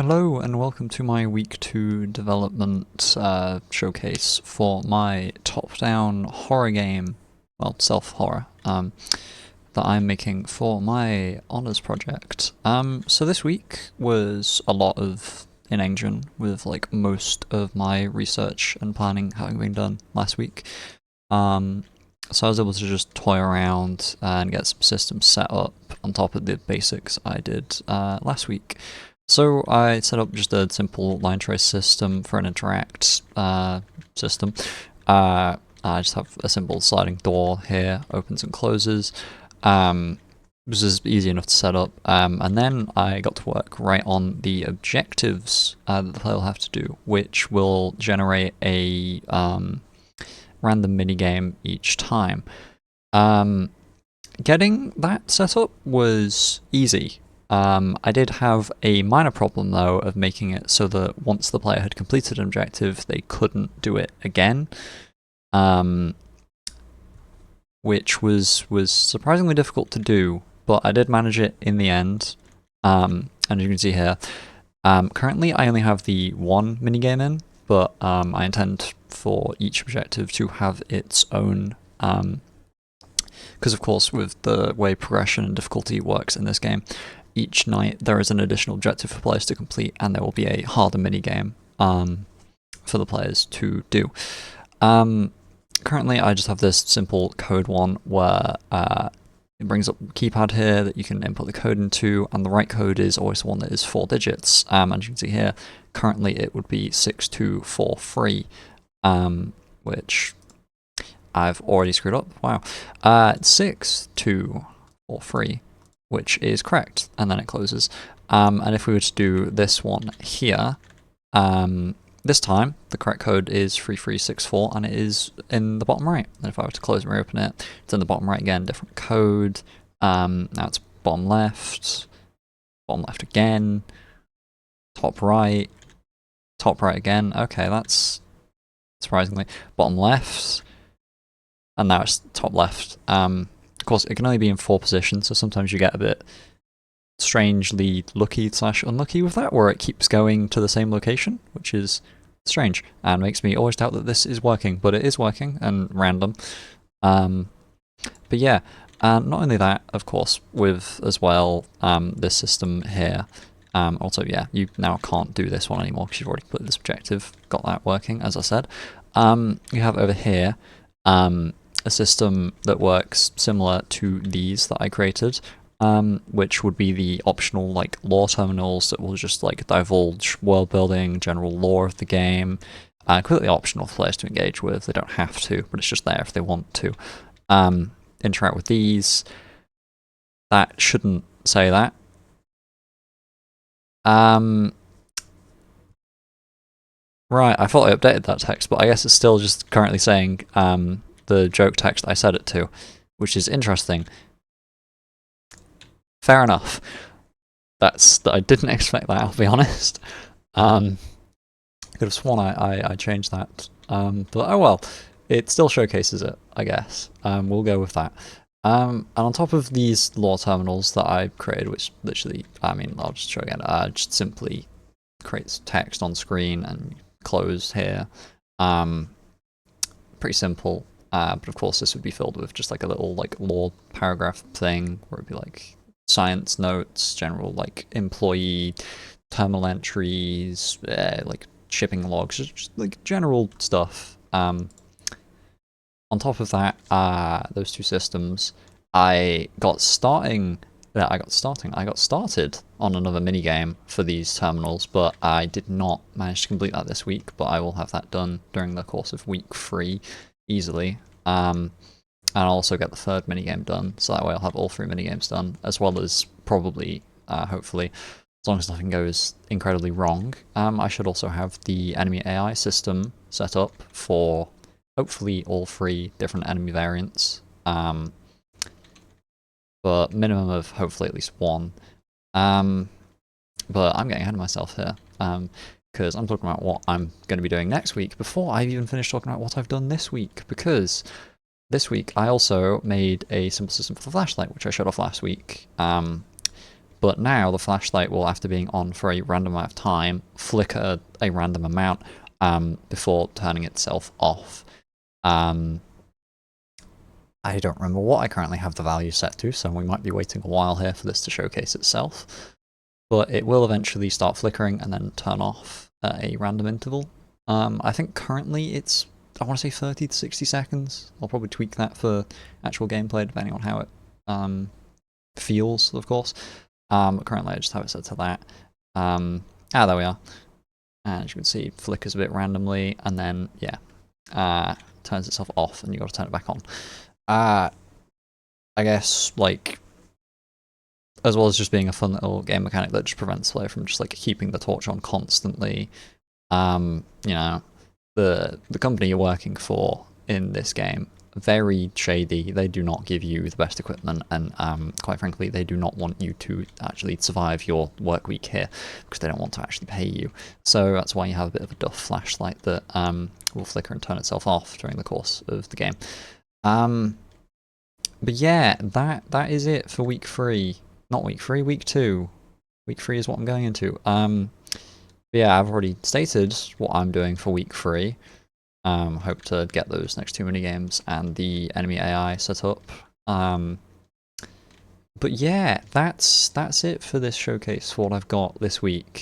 Hello and welcome to my week 2 development showcase for my top-down horror game, well, self-horror, that I'm making for my honours project. So this week was a lot of in-engine, with like most of my research and planning having been done last week. So I was able to just toy around and get some systems set up on top of the basics I did last week. So I set up just a simple line trace system for an interact system. I just have a simple sliding door here, opens and closes. This is easy enough to set up. And then I got to work right on the objectives that the player will have to do, which will generate a random minigame each time. Getting that set up was easy. I did have a minor problem though of making it so that once the player had completed an objective, they couldn't do it again, which was surprisingly difficult to do, but I did manage it in the end. And you can see here, currently I only have the one minigame in, but I intend for each objective to have its own, because of course with the way progression and difficulty works in this game, each night there is an additional objective for players to complete, and there will be a harder minigame for the players to do. Currently I just have this simple code one where it brings up the keypad here that you can input the code into, and the right code is always the one that is 4 digits. And you can see here, currently it would be 6243, which I've already screwed up. Wow. 6243. Which is correct, and then it closes. And if we were to do this one here, this time the correct code is 3364, and it is in the bottom right. And if I were to close and reopen it, it's in the bottom right again, different code. Now it's bottom left again, top right again. Okay, that's surprisingly bottom left, and now it's top left. Of course, it can only be in 4 positions, so sometimes you get a bit strangely lucky/unlucky with that, where it keeps going to the same location, which is strange, and makes me always doubt that this is working, but it is working, and random. But yeah, and not only that, of course, with as well this system here, also, yeah, you now can't do this one anymore because you've already put this objective, got that working, as I said. You have over here, a system that works similar to these that I created, which would be the optional like lore terminals that will just like divulge world building, general lore of the game, completely optional for players to engage with. They don't have to, but it's just there if they want to. Interact with these. That shouldn't say that. Right, I thought I updated that text, but I guess it's still just currently saying the joke text I set it to, which is interesting. Fair enough. I didn't expect that, I'll be honest. I could have sworn I changed that. But oh well, it still showcases it, I guess. We'll go with that. And on top of these lore terminals that I created, which literally, I mean, I'll just show again, just simply creates text on screen and close here. Pretty simple. But of course this would be filled with just like a little like lore paragraph thing where it'd be like science notes, general like employee terminal entries, like shipping logs, just like general stuff. On top of that, those two systems, I got started on another minigame for these terminals, but I did not manage to complete that this week, but I will have that done during the course of week 3. Easily. And I'll also get the 3rd minigame done, so that way I'll have all 3 minigames done, as well as probably, hopefully, as long as nothing goes incredibly wrong, I should also have the enemy AI system set up for hopefully all 3 different enemy variants, but minimum of hopefully at least 1. But I'm getting ahead of myself here. Because I'm talking about what I'm going to be doing next week before I've even finished talking about what I've done this week, because this week I also made a simple system for the flashlight, which I showed off last week. But now the flashlight will, after being on for a random amount of time, flicker a random amount before turning itself off. I don't remember what I currently have the value set to, so we might be waiting a while here for this to showcase itself. But it will eventually start flickering and then turn off at a random interval. I think currently it's, I want to say 30 to 60 seconds. I'll probably tweak that for actual gameplay depending on how it feels, of course. But currently I just have it set to that. There we are. And as you can see, it flickers a bit randomly, and then, yeah, turns itself off, and you got to turn it back on. I guess, like, as well as just being a fun little game mechanic that just prevents player from just, like, keeping the torch on constantly, you know, the company you're working for in this game, very shady. They do not give you the best equipment, and quite frankly, they do not want you to actually survive your work week here because they don't want to actually pay you. So that's why you have a bit of a duff flashlight that will flicker and turn itself off during the course of the game. But yeah, that is it for week 3. Not week 3, week 2. Week 3 is what I'm going into. Yeah, I've already stated what I'm doing for week 3. Hope to get those next 2 minigames and the enemy AI set up. But yeah, that's it for this showcase for what I've got this week.